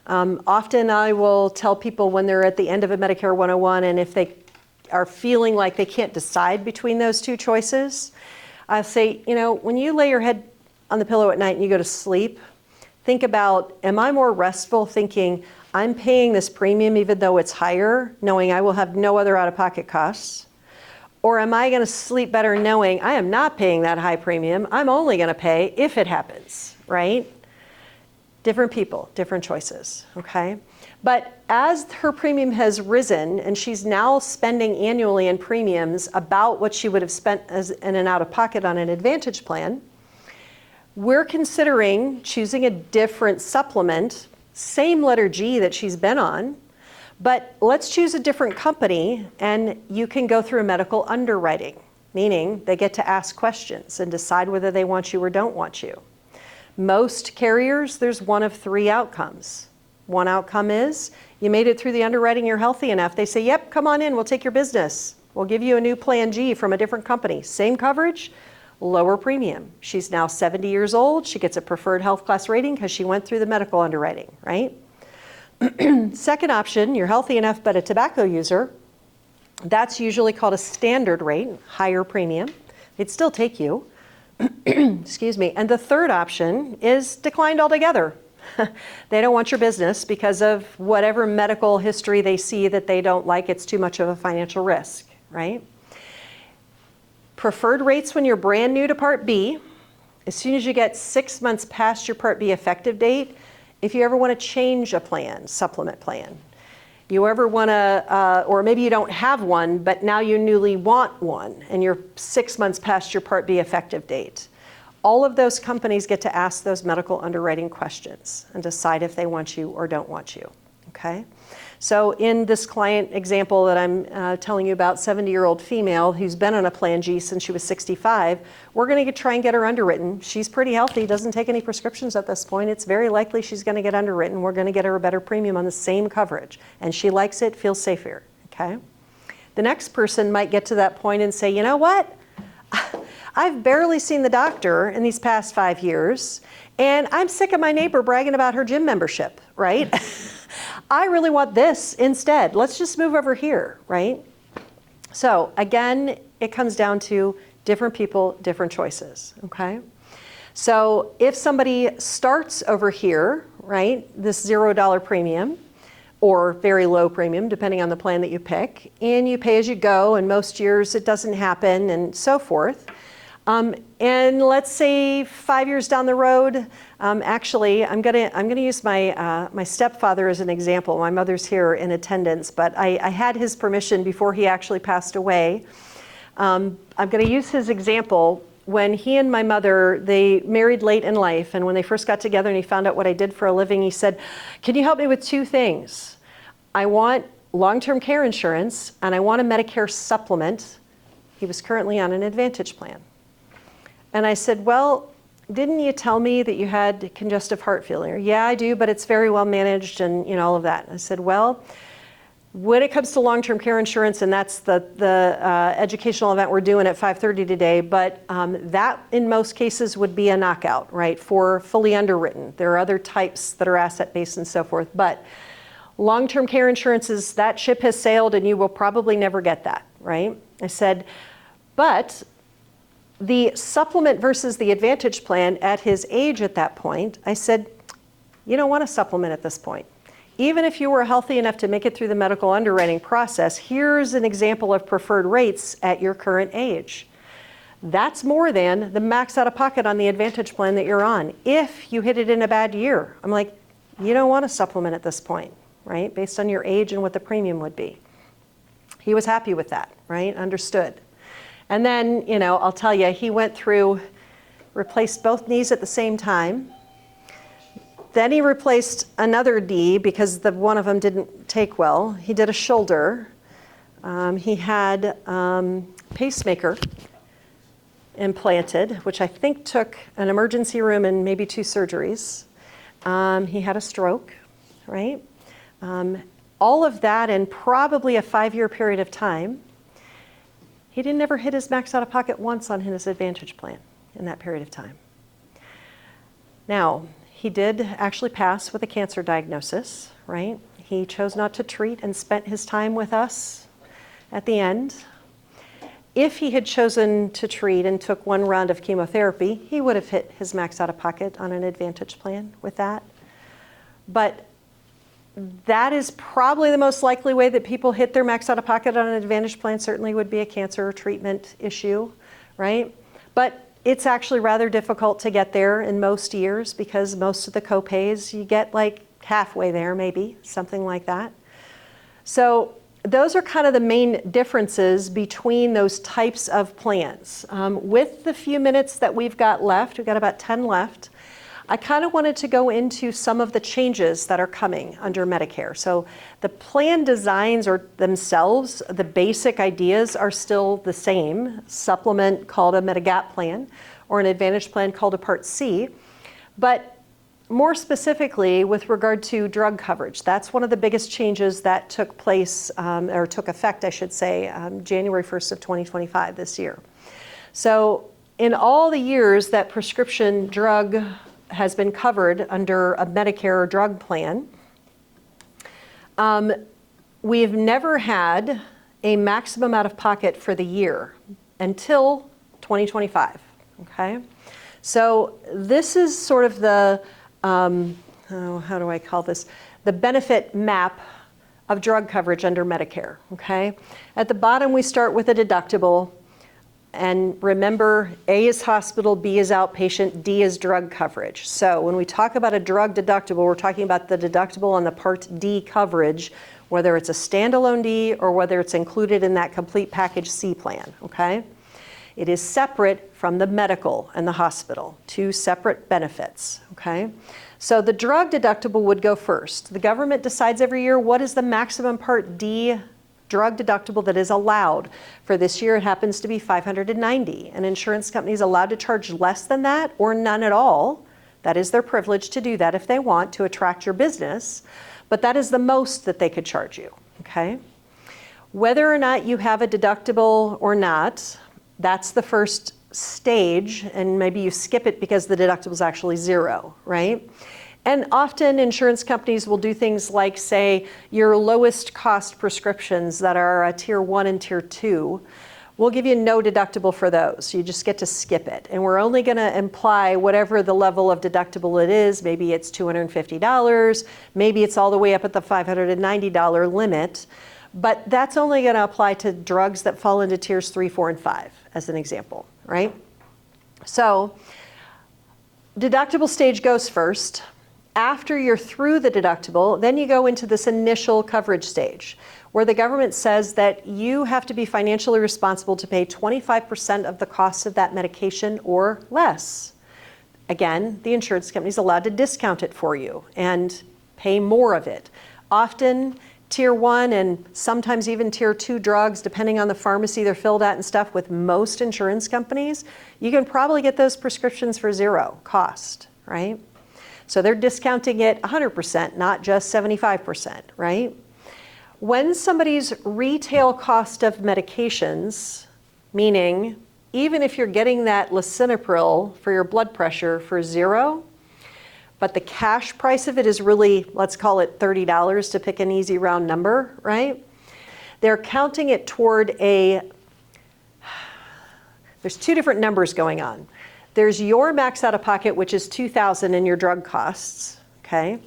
Often I will tell people when they're at the end of a Medicare 101 and if they are feeling like they can't decide between those two choices, I'll say, you know, when you lay your head on the pillow at night and you go to sleep, think about, am I more restful thinking I'm paying this premium even though it's higher, knowing I will have no other out-of-pocket costs? Or am I going to sleep better knowing I am not paying that high premium, I'm only going to pay if it happens, right? Different people, different choices, okay? But as her premium has risen and she's now spending annually in premiums about what she would have spent as in an out-of-pocket on an Advantage plan, we're considering choosing a different supplement, same letter G that she's been on, but let's choose a different company and you can go through a medical underwriting, meaning they get to ask questions and decide whether they want you or don't want you. Most carriers, there's one of 3 outcomes. One outcome is you made it through the underwriting, you're healthy enough. They say, yep, come on in, we'll take your business. We'll give you a new Plan G from a different company. Same coverage, lower premium. She's now 70 years old. She gets a preferred health class rating because she went through the medical underwriting, right? Second option, you're healthy enough but a tobacco user. That's usually called a standard rate, higher premium. It'd still take you, Excuse me. And the third option is declined altogether. They don't want your business because of whatever medical history they see that they don't like. It's too much of a financial risk, right? Preferred rates when you're brand new to Part B. As soon as you get 6 months past your Part B effective date, if you ever want to change a plan, supplement plan, you ever want to, or maybe you don't have one, but now you newly want one, and you're 6 months past your Part B effective date. All of those companies get to ask those medical underwriting questions and decide if they want you or don't want you, okay? So in this client example that I'm telling you about, 70-year-old female who's been on a Plan G since she was 65, we're going to try and get her underwritten. She's pretty healthy, doesn't take any prescriptions at this point. It's very likely she's going to get underwritten. We're going to get her a better premium on the same coverage. And she likes it, feels safer, okay? The next person might get to that point and say, you know what? I've barely seen the doctor in these past 5 years, and I'm sick of my neighbor bragging about her gym membership, right? I really want this instead. Let's just move over here, right? So again, it comes down to different people, different choices, okay? So if somebody starts over here, right, this $0 premium, or very low premium, depending on the plan that you pick, and you pay as you go, and most years it doesn't happen, and so forth. And let's say 5 years down the road, actually, I'm gonna use my stepfather as an example. My mother's here in attendance, but I had his permission before he actually passed away. I'm gonna use his example. When he and my mother, they married late in life, and when they first got together and he found out what I did for a living, he said, can you help me with two things? I want long-term care insurance, and I want a Medicare supplement. He was currently on an Advantage plan. And I said, well, didn't you tell me that you had congestive heart failure? Yeah, I do, but it's very well managed and all of that. I said, well, when it comes to long-term care insurance, and that's the educational event we're doing at 5:30 today, but that in most cases would be a knockout, right, for fully underwritten. There are other types that are asset-based and so forth, but long-term care insurance is, that ship has sailed and you will probably never get that, right? I said, but the supplement versus the Advantage plan at his age at that point, I said, you don't want a supplement at this point. Even if you were healthy enough to make it through the medical underwriting process, here's an example of preferred rates at your current age. That's more than the max out of pocket on the Advantage plan that you're on. If you hit it in a bad year, I'm like, you don't want a supplement at this point, right? Based on your age and what the premium would be. He was happy with that, right? Understood. And then, I'll tell you, he went through, replaced both knees at the same time. Then he replaced another knee because one of them didn't take well. He did a shoulder. He had pacemaker implanted, which I think took an emergency room and maybe 2 surgeries. He had a stroke, right? All of that in probably a 5-year period of time. He didn't ever hit his max out of pocket once on his Advantage plan in that period of time. Now, he did actually pass with a cancer diagnosis, right? He chose not to treat and spent his time with us at the end. If he had chosen to treat and took 1 round of chemotherapy, he would have hit his max out of pocket on an Advantage plan with that. But that is probably the most likely way that people hit their max out of pocket on an Advantage plan. Certainly would be a cancer treatment issue, right? But it's actually rather difficult to get there in most years because most of the copays, you get like halfway there, maybe, something like that. So those are kind of the main differences between those types of plans. With the few minutes that we've got left, we've got about 10 left, I kind of wanted to go into some of the changes that are coming under Medicare. So the plan designs or themselves, the basic ideas are still the same. Supplement called a Medigap plan or an Advantage plan called a Part C. But more specifically with regard to drug coverage, that's one of the biggest changes that took place, or took effect, I should say, January 1st of 2025 this year. So in all the years that prescription drug has been covered under a Medicare drug plan, we've never had a maximum out of pocket for the year until 2025. okay? So this is sort of the, how do I call this? The benefit map of drug coverage under Medicare, okay? At the bottom, we start with a deductible. And remember, A is hospital, B is outpatient, D is drug coverage. So when we talk about a drug deductible, we're talking about the deductible on the Part D coverage, whether it's a standalone D or whether it's included in that complete package C plan, okay? It is separate from the medical and the hospital, two separate benefits, okay? So the drug deductible would go first. The government decides every year what is the maximum Part D drug deductible that is allowed. For this year, it happens to be $590. An insurance company is allowed to charge less than that or none at all. That is their privilege to do that if they want to attract your business, but that is the most that they could charge you, okay? Whether or not you have a deductible or not, that's the first stage, and maybe you skip it because the deductible is actually zero, right? And often insurance companies will do things like, say, your lowest cost prescriptions that are tier 1 and tier 2, we'll give you no deductible for those. You just get to skip it. And we're only going to imply whatever the level of deductible it is. Maybe it's $250, maybe it's all the way up at the $590 limit. But that's only going to apply to drugs that fall into tiers 3, 4, and 5, as an example, right? So deductible stage goes first. After you're through the deductible, then you go into this initial coverage stage, where the government says that you have to be financially responsible to pay 25% of the cost of that medication or less. Again, the insurance company is allowed to discount it for you and pay more of it. Often, tier 1 and sometimes even tier 2 drugs, depending on the pharmacy they're filled at and stuff, with most insurance companies, you can probably get those prescriptions for zero cost, right? So they're discounting it 100%, not just 75%, right? When somebody's retail cost of medications, meaning even if you're getting that lisinopril for your blood pressure for zero, but the cash price of it is really, let's call it $30 to pick an easy round number, right? They're counting it toward there's two different numbers going on. There's your max out of pocket, which is $2,000 in your drug costs, okay?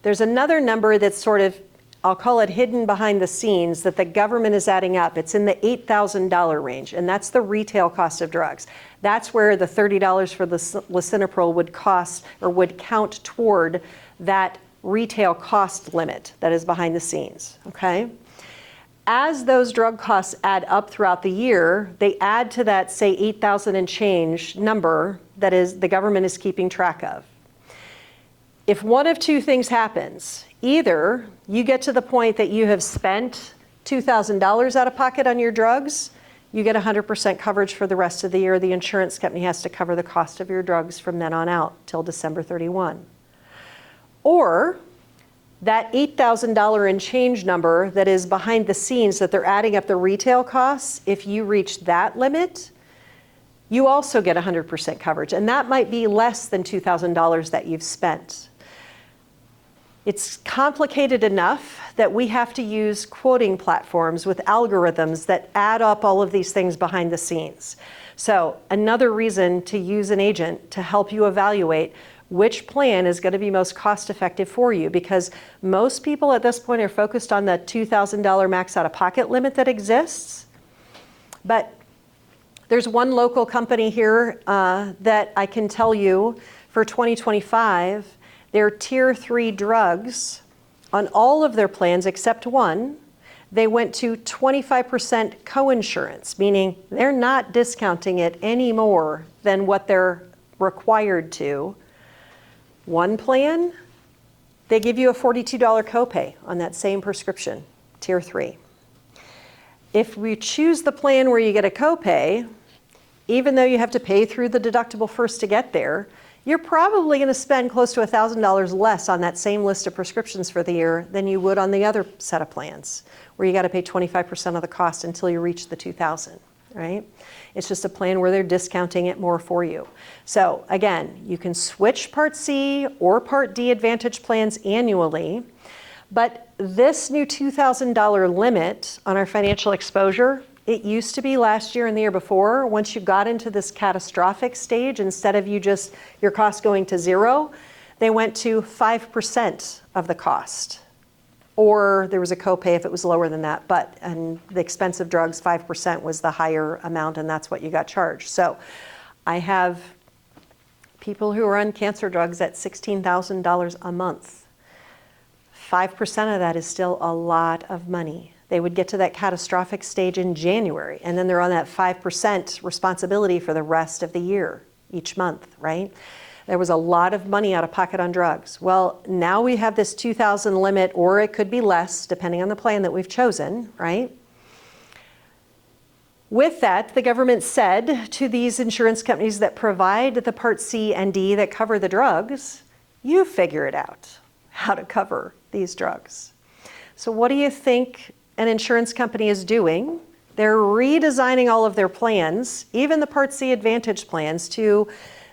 There's another number that's sort of, I'll call it hidden behind the scenes, that the government is adding up. It's in the $8,000 range, and that's the retail cost of drugs. That's where the $30 for the lisinopril would cost or would count toward that retail cost limit that is behind the scenes, okay? As those drug costs add up throughout the year, they add to that, say, 8,000 and change number that is the government is keeping track of. If one of two things happens, either you get to the point that you have spent $2,000 out of pocket on your drugs, you get 100% coverage for the rest of the year. The insurance company has to cover the cost of your drugs from then on out till December 31. Or that $8,000 and change number that is behind the scenes that they're adding up the retail costs, if you reach that limit, you also get 100% coverage. And that might be less than $2,000 that you've spent. It's complicated enough that we have to use quoting platforms with algorithms that add up all of these things behind the scenes. So another reason to use an agent to help you evaluate which plan is going to be most cost effective for you, because most people at this point are focused on the $2,000 max out of pocket limit that exists. But there's one local company here that I can tell you for 2025, their tier 3 drugs on all of their plans except one, they went to 25% coinsurance, meaning they're not discounting it any more than what they're required to. One plan, they give you a $42 copay on that same prescription, tier 3. If we choose the plan where you get a copay, even though you have to pay through the deductible first to get there, you're probably going to spend close to $1,000 less on that same list of prescriptions for the year than you would on the other set of plans, where you got to pay 25% of the cost until you reach the $2,000, right? It's just a plan where they're discounting it more for you. So again, you can switch Part C or Part D Advantage plans annually, but this new $2,000 limit on our financial exposure It used to be last year and the year before, once you got into this catastrophic stage, instead of your cost going to zero, they went to 5% of the cost. Or there was a copay if it was lower than that, and the expensive drugs, 5% was the higher amount, and that's what you got charged. So I have people who are on cancer drugs at $16,000 a month. 5% of that is still a lot of money. They would get to that catastrophic stage in January, and then they're on that 5% responsibility for the rest of the year, each month, right? There was a lot of money out of pocket on drugs. Well, now we have this 2,000 limit, or it could be less, depending on the plan that we've chosen, right? With that, the government said to these insurance companies that provide the Part C and D that cover the drugs, you figure it out how to cover these drugs. So what do you think an insurance company is doing? They're redesigning all of their plans, even the Part C Advantage plans, to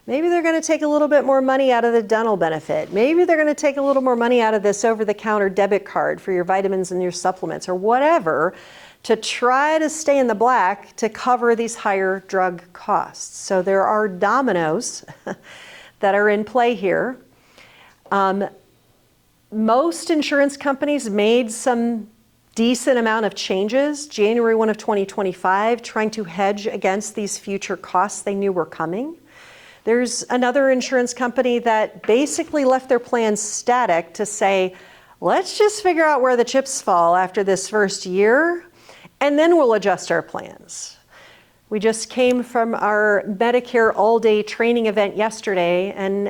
maybe they're going to take a little bit more money out of the dental benefit. Maybe they're going to take a little more money out of this over-the-counter debit card for your vitamins and your supplements or whatever to try to stay in the black to cover these higher drug costs. So there are dominoes that are in play here. Most insurance companies made some decent amount of changes January 1 of 2025, trying to hedge against these future costs they knew were coming. There's another insurance company that basically left their plans static to say, let's just figure out where the chips fall after this first year, and then we'll adjust our plans. We just came from our Medicare all-day training event yesterday, and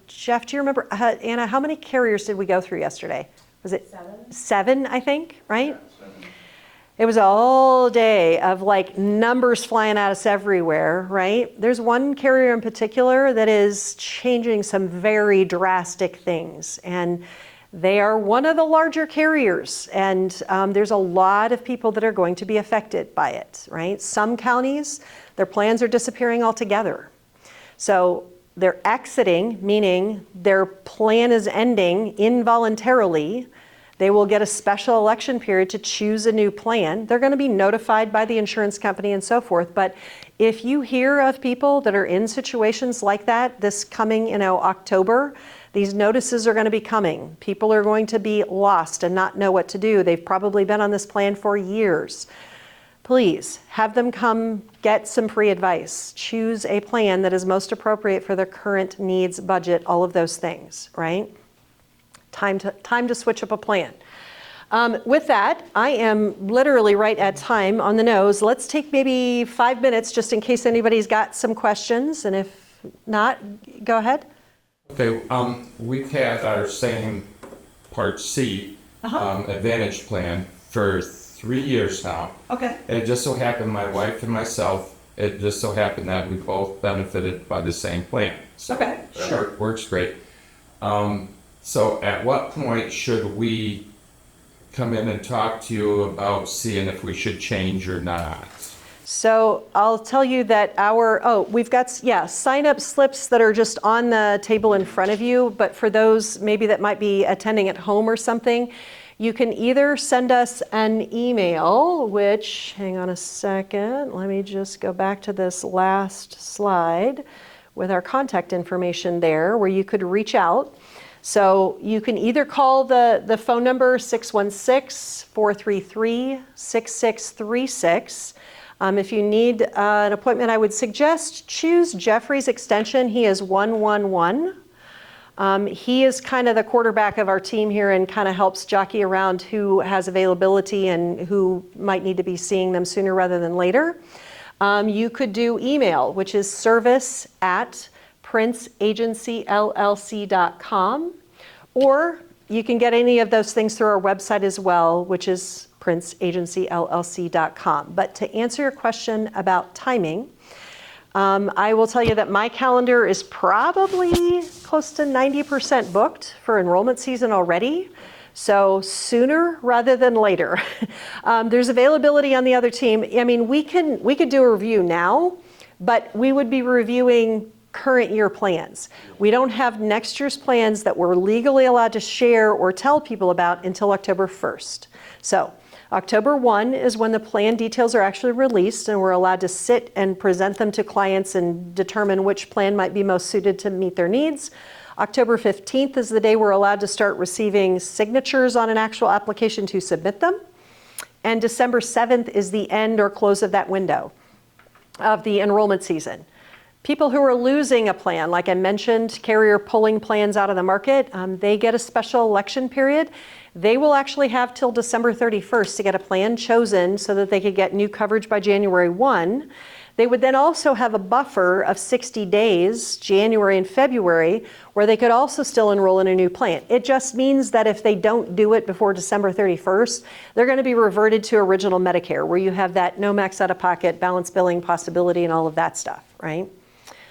Jeff, do you remember, Anna, how many carriers did we go through yesterday? Was it 7, I think, right? Yeah, 7. It was all day of like numbers flying at us everywhere, right? There's one carrier in particular that is changing some very drastic things, and they are one of the larger carriers, and there's a lot of people that are going to be affected by it, right? Some counties, their plans are disappearing altogether. So they're exiting, meaning their plan is ending involuntarily. They will get a special election period to choose a new plan. They're going to be notified by the insurance company and so forth. But if you hear of people that are in situations like that this coming, October, these notices are going to be coming. People are going to be lost and not know what to do. They've probably been on this plan for years. Please have them come get some free advice. Choose a plan that is most appropriate for their current needs, budget, all of those things, right? Time to switch up a plan. With that, I am literally right at time on the nose. Let's take maybe 5 minutes just in case anybody's got some questions, and if not, go ahead. Okay, we've had our same Part C Advantage plan for 3 years now. Okay. And it just so happened my wife and myself, it just so happened that we both benefited by the same plan. So okay, sure. Works great. So at what point should we come in and talk to you about seeing if we should change or not? So I'll tell you that we've got, sign-up slips that are just on the table in front of you, but for those maybe that might be attending at home or something, you can either send us an email, which, hang on a second, let me just go back to this last slide with our contact information there, where you could reach out. So you can either call the phone number 616-433-6636. If you need an appointment, I would suggest choose Jeffrey's extension. He is 111. He is kind of the quarterback of our team here and kind of helps jockey around who has availability and who might need to be seeing them sooner rather than later. You could do email, which is service@princeagencyllc.com, or you can get any of those things through our website as well, which is princeagencyllc.com. But to answer your question about timing, I will tell you that my calendar is probably close to 90% booked for enrollment season already. So sooner rather than later. There's availability on the other team. I mean, we could do a review now, but we would be reviewing current year plans. We don't have next year's plans that we're legally allowed to share or tell people about until October 1st. So October 1 is when the plan details are actually released, and we're allowed to sit and present them to clients and determine which plan might be most suited to meet their needs. October 15th is the day we're allowed to start receiving signatures on an actual application to submit them. And December 7th is the end or close of that window of the enrollment season. People who are losing a plan, like I mentioned, carrier pulling plans out of the market, they get a special election period. They will actually have till December 31st to get a plan chosen so that they could get new coverage by January 1. They would then also have a buffer of 60 days, January and February, where they could also still enroll in a new plan. It just means that if they don't do it before December 31st, they're going to be reverted to original Medicare, where you have that no max out-of-pocket, balance billing possibility and all of that stuff, right?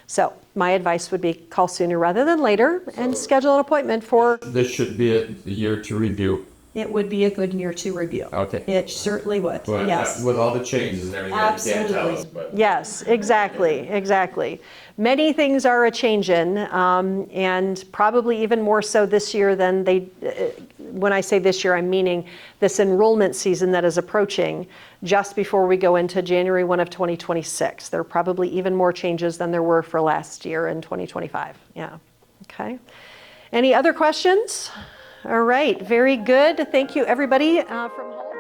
So my advice would be call sooner rather than later and schedule an appointment for... This should be a year to review. It would be a good year to review. Okay. It certainly would, But yes. with all the changes and everything, you can't tell Absolutely. us. But Yes, exactly. Many things are a-changin', and probably even more so this year than they, when I say this year, I'm meaning this enrollment season that is approaching just before we go into January 1 of 2026. There are probably even more changes than there were for last year in 2025. Yeah, okay. Any other questions? All right, very good. Thank you, everybody from home.